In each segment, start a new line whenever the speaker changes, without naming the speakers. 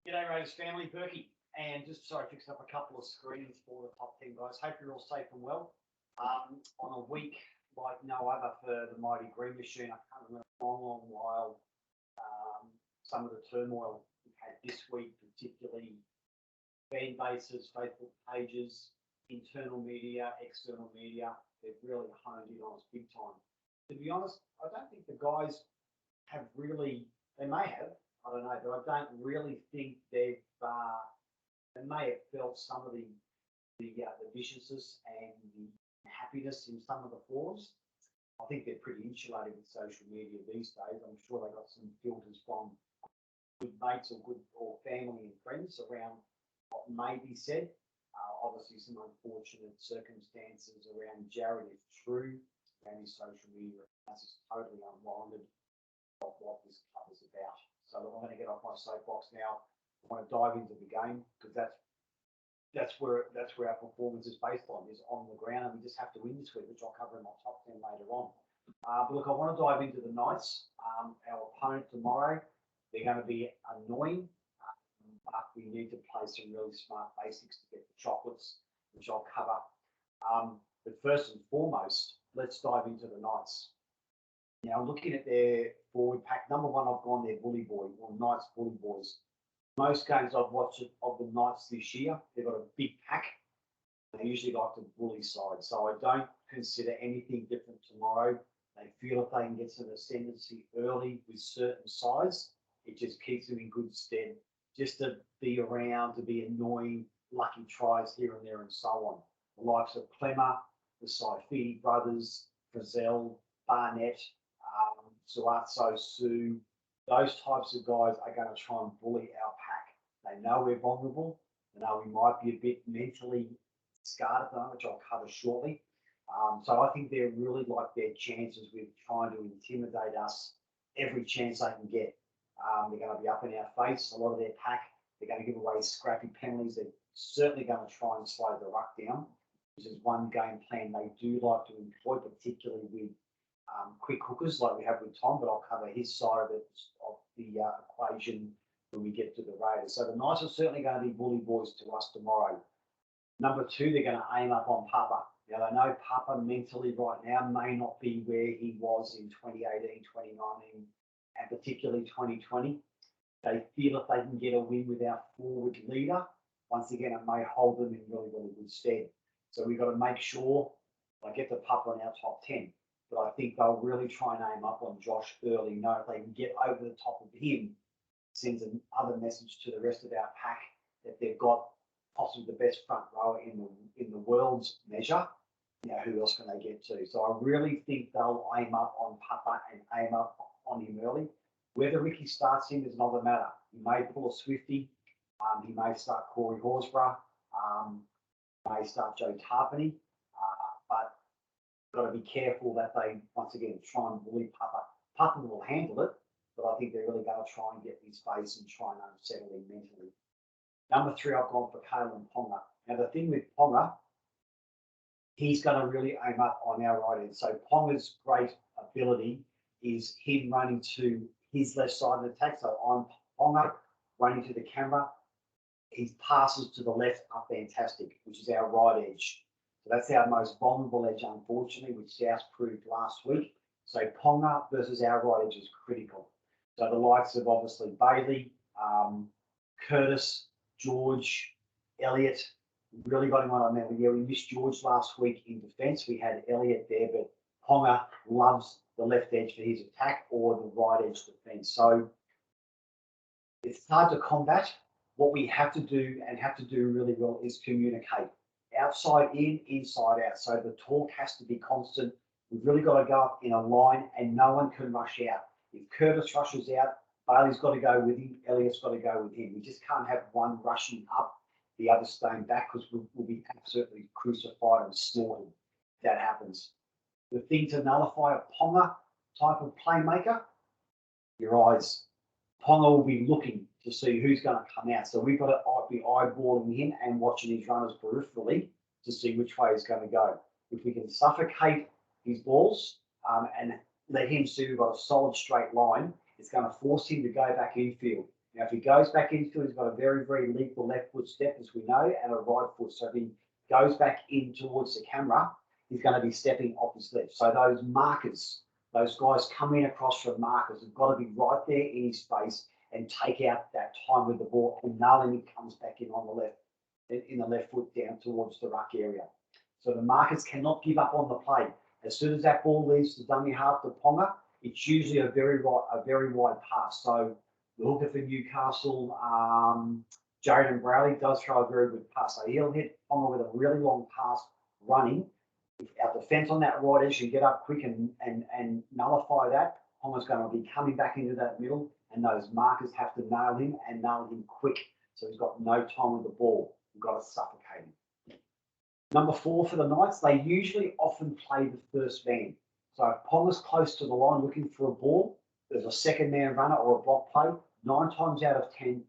G'day Raiders family, Berkey, and just sorry, fixing up a couple of screens for the top 10 guys. Hope you're all safe and well. On a week like no other for the mighty Green Machine, I can't remember a long while. Some of the turmoil we've had this week, particularly fan bases, Facebook pages, internal media, external media, they've really honed in on us big time. To be honest, I don't think the guys have really, they may have, I don't know, but I don't really think they may have felt some of the viciousness and the happiness in some of the forums. I think they're pretty insulated with social media these days. I'm sure they got some filters from good mates or family and friends around what may be said. Obviously, some unfortunate circumstances around Jared is true, around his social media. That's just totally unwinded of what this club is about. So I'm going to get off my soapbox now. I want to dive into the game because that's where our performance is based on, is on the ground, and we just have to win this week, which I'll cover in my top 10 later on. But look, I want to dive into the Knights. Our opponent tomorrow, they're going to be annoying, but we need to play some really smart basics to get the chocolates, which I'll cover. But first and foremost, let's dive into the Knights. Now, looking at their forward pack, number one, I've gone their bully boy, or Knights bully boys. Most games I've watched of the Knights this year, they've got a big pack. They usually like the bully side, so I don't consider anything different tomorrow. They feel if they can get some ascendancy early with certain sides, it just keeps them in good stead. Just to be around, to be annoying, lucky tries here and there, and so on. The likes of Clemmer, the Saifidi brothers, Frizzell, Barnett, Suazzo, Sue, those types of guys are going to try and bully our pack. They know we're vulnerable. They know we might be a bit mentally scarred at the moment, which I'll cover shortly. So I think they're really like their chances with trying to intimidate us every chance they can get. They're going to be up in our face, a lot of their pack. They're going to give away scrappy penalties. They're certainly going to try and slow the ruck down, which is one game plan they do like to employ, particularly with quick hookers like we have with Tom, but I'll cover his side of the equation when we get to the Raiders. So the Knights are certainly going to be bully boys to us tomorrow. Number two, they're going to aim up on Papa. Now, they know Papa mentally right now may not be where he was in 2018, 2019, and particularly 2020. They feel if they can get a win with our forward leader, once again, it may hold them in really, really good stead. So we've got to make sure I get the Papa in our top 10. But I think they'll really try and aim up on Josh early. Know if they can get over the top of him, sends another message to the rest of our pack that they've got possibly the best front rower in the world's measure. Now, who else can they get to? So I really think they'll aim up on Papa and aim up on him early. Whether Ricky starts him is another matter. He may pull a Swifty. He may start Corey Horsburgh. May start Joe Tarpany. But got to be careful that they, once again, try and bully Papa. Papa will handle it, but I think they're really going to try and get his face and try and unsettle him mentally. Number three, I've gone for Kalen Ponga. Now, the thing with Ponga, he's going to really aim up on our right end. So Ponga's great ability is him running to his left side of the attack. So I'm Ponga running to the camera. His passes to the left are fantastic, which is our right edge. So that's our most vulnerable edge, unfortunately, which South proved last week. So Ponga versus our right edge is critical. So the likes of obviously Bailey, Curtis, George, Elliott, really got him on our memory. Yeah, we missed George last week in defence. We had Elliott there, but Ponga loves the left edge for his attack or the right edge defence. So it's hard to combat. What we have to do and have to do really well is communicate. Outside in, inside out. So the talk has to be constant. We've really got to go up in a line and no one can rush out. If Curtis rushes out, Bailey's got to go with him, Elliott's got to go with him. We just can't have one rushing up, the other staying back, because we'll be absolutely crucified and slaughtered if that happens. The thing to nullify a Ponga type of playmaker, your eyes. Ponga will be looking to see who's going to come out. So we've got to be eyeballing him and watching his runners peripherally to see which way he's going to go. If we can suffocate his balls and let him see we've got a solid straight line, it's going to force him to go back infield. Now, if he goes back into it, he's got a very, very lethal left foot step, as we know, and a right foot. So if he goes back in towards the camera, he's going to be stepping off his left. So those markers, those guys coming across from markers, have got to be right there in his face and take out that time with the ball, and nailing it comes back in on the left, in the left foot down towards the ruck area. So the markers cannot give up on the play. As soon as that ball leaves the dummy half to Ponga, it's usually a very wide pass. So the hooker for Newcastle, Jaden Browley, does throw a very good pass. So he'll hit Ponga with a really long pass running. If our defence on that right edge can get up quick and nullify that, Ponga's going to be coming back into that middle, and those markers have to nail him and nail him quick. So he's got no time with the ball. We've got to suffocate him. Number 4 for the Knights, they usually often play the first man. So if Ponga's close to the line looking for a ball, there's a second man runner or a block play. 9 times out of 10,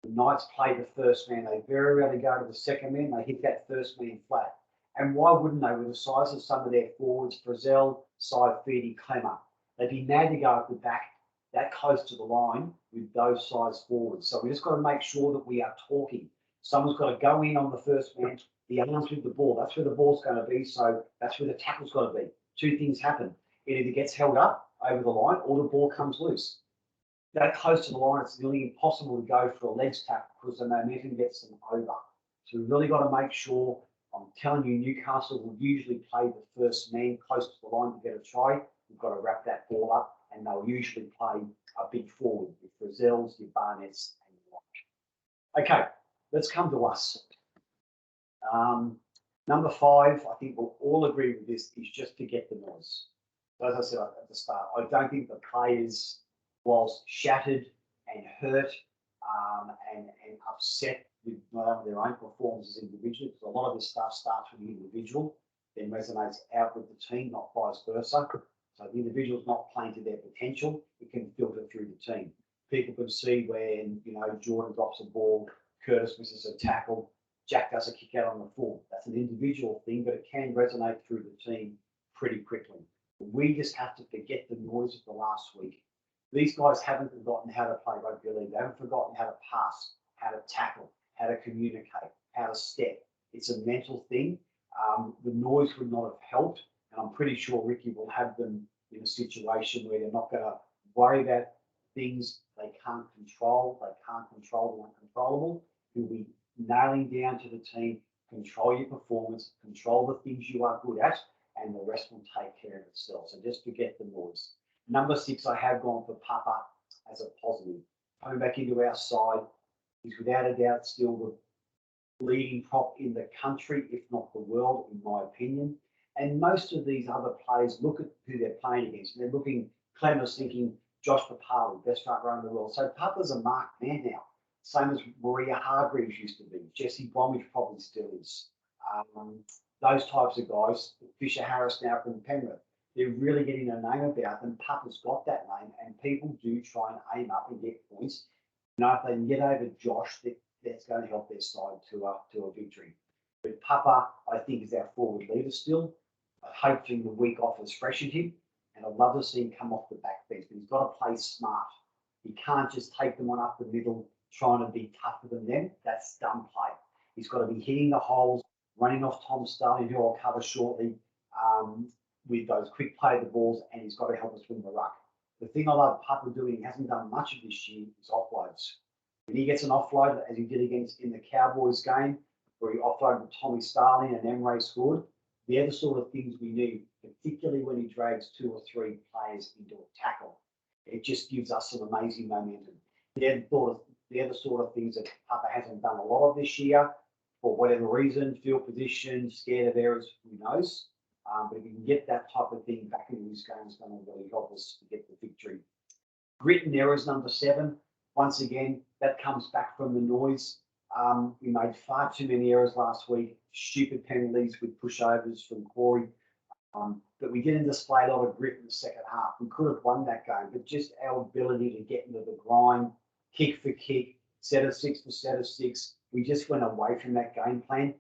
the Knights play the first man. They very rarely go to the second man. They hit that first man flat. And why wouldn't they? With the size of some of their forwards, Frizzell, Saifidi, Clemmer, they'd be mad to go at the back that close to the line with those size forwards. So we just got to make sure that we are talking. Someone's got to go in on the first man, the arms with the ball. That's where the ball's going to be. So that's where the tackle's got to be. 2 things happen. It either gets held up over the line or the ball comes loose. That close to the line, it's nearly impossible to go for a legs tap because the momentum gets them over. So we've really got to make sure. I'm telling you, Newcastle will usually play the first man close to the line to get a try. We've got to wrap that ball up, and they'll usually play a big forward with Frizzells, your Barnetts, and your like. Okay, let's come to us. Number 5, I think we'll all agree with this, is just to get the noise. So as I said at the start, I don't think the players, whilst shattered and hurt and upset with not only their own performances individually, because a lot of this stuff starts with the individual, then resonates out with the team, not vice versa. So the individual's not playing to their potential, it can filter through the team. People can see when, Jordan drops a ball, Curtis misses a tackle, Jack does a kick out on the full. That's an individual thing, but it can resonate through the team pretty quickly. We just have to forget the noise of the last week. These guys haven't forgotten how to play rugby league. They haven't forgotten how to pass, how to tackle, how to communicate, how to step. It's a mental thing. The noise would not have helped, and I'm pretty sure Ricky will have them in a situation where they're not going to worry about things they can't control. They can't control the uncontrollable. He'll be nailing down to the team, control your performance, control the things you are good at, and the rest will take care of itself. So just forget the noise. Number 6, I have gone for Papa as a positive. Coming back into our side, he's without a doubt still the leading prop in the country, if not the world, in my opinion. And most of these other players look at who they're playing against, and they're looking, Clemmer's thinking, Josh Papali, best front row in the world. So Papa's a marked man now. Same as Maria Hargreaves used to be. Jesse Bromwich probably still is. Those types of guys, Fisher Harris now from Penrith, they're really getting a name about them. Papa's got that name, and people do try and aim up and get points. If they can get over Josh, that's going to help their side to a victory. But Papa, I think, is our forward leader still. Hopefully the week off has freshened him, and I'd love to see him come off the back bench. But he's got to play smart. He can't just take them on up the middle, trying to be tougher than them. That's dumb play. He's got to be hitting the holes, running off Tom Starling, who I'll cover shortly, with those quick play the balls, and he's got to help us win the ruck. The thing I love Papa doing, he hasn't done much of this year, is offloads. When he gets an offload, as he did against in the Cowboys game, where he offloaded Tommy Starling and Emre scored, they're the sort of things we need, particularly when he drags 2 or 3 players into a tackle. It just gives us some amazing momentum. They're the sort of things that Papa hasn't done a lot of this year, for whatever reason, field position, scared of errors, who knows. But if you can get that type of thing back into his game, it's going to really help us to get the victory. Grit and errors, number 7. Once again, that comes back from the noise. We made far too many errors last week, stupid penalties with pushovers from Corey. But we didn't display a lot of grit in the second half. We could have won that game, but just our ability to get into the grind, kick for kick, set of 6 for set of 6, we just went away from that game plan.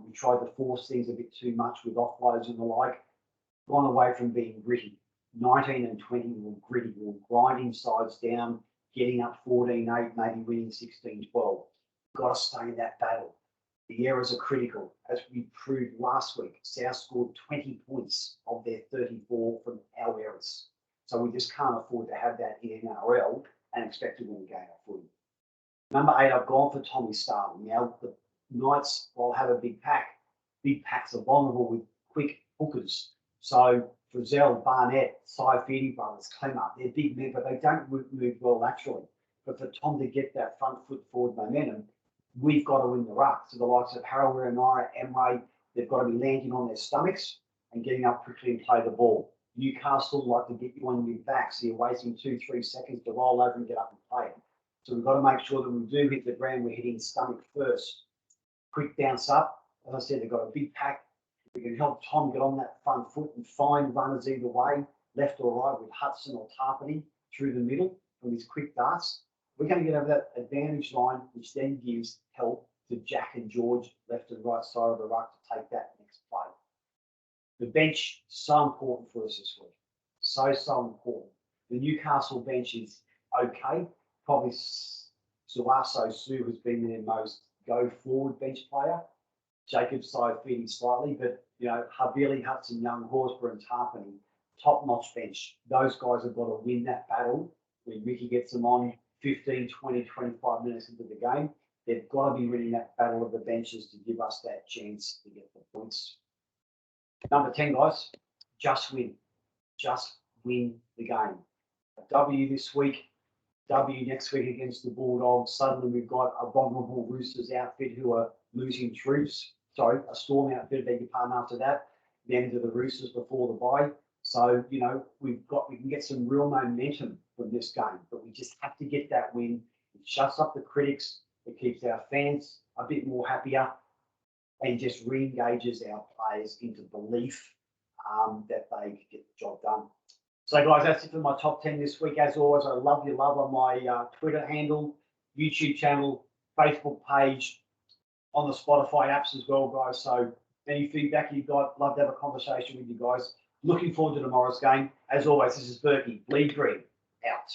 We tried to force things a bit too much with offloads and the like. Gone away from being gritty. 19 and 20 were gritty. We were grinding sides down, getting up 14-8, maybe winning 16-12. Got to stay in that battle. The errors are critical. As we proved last week, South scored 20 points of their 34 from our errors. So we just can't afford to have that in NRL and expect to win a game of footy. Number 8, I've gone for Tommy Starling. Now, the Knights will have a big pack. Big packs are vulnerable with quick hookers. So Frizzell, Barnett, Saifidi brothers, Clemmer, they're big men, but they don't move well laterally. But for Tom to get that front foot forward momentum, we've got to win the ruck. So the likes of Harold, Naira, Emre, they've got to be landing on their stomachs and getting up quickly and play the ball. Newcastle like to get you on your back, so you're wasting 2-3 seconds to roll over and get up and play it. So we've got to make sure that we do hit the ground, we're hitting stomach first. Quick bounce up. As I said, they've got a big pack. We can help Tom get on that front foot and find runners either way, left or right, with Hudson or Tarpany through the middle from his quick darts. We're going to get over that advantage line, which then gives help to Jack and George, left and right side of the ruck, to take that next play. The bench, so important for us this week. So important. The Newcastle bench is okay. Probably Suaso Sue has been their most go-forward bench player. Jacob side feeding slightly, but, you know, Havili, Hudson, Young, Horsburgh and Tarpany, top-notch bench. Those guys have got to win that battle. When Ricky gets them on 15, 20, 25 minutes into the game, they've got to be winning that battle of the benches to give us that chance to get the points. Number 10, guys, just win. Just win the game. A W this week, W next week against the Bulldogs. Suddenly we've got a vulnerable Roosters outfit who are losing troops. Sorry, a Storm outfit, beg your pardon, after that. The end of the Roosters before the bye. So, you know, we can get some real momentum from this game, but we just have to get that win. It shuts up the critics. It keeps our fans a bit more happier and just re-engages our players into belief that they can get the job done. So, guys, that's it for my top 10 this week. As always, I love your love on my Twitter handle, YouTube channel, Facebook page, on the Spotify apps as well, guys. So any feedback you've got, love to have a conversation with you guys. Looking forward to tomorrow's game. As always, this is Bourkeys. Bleed green. Out.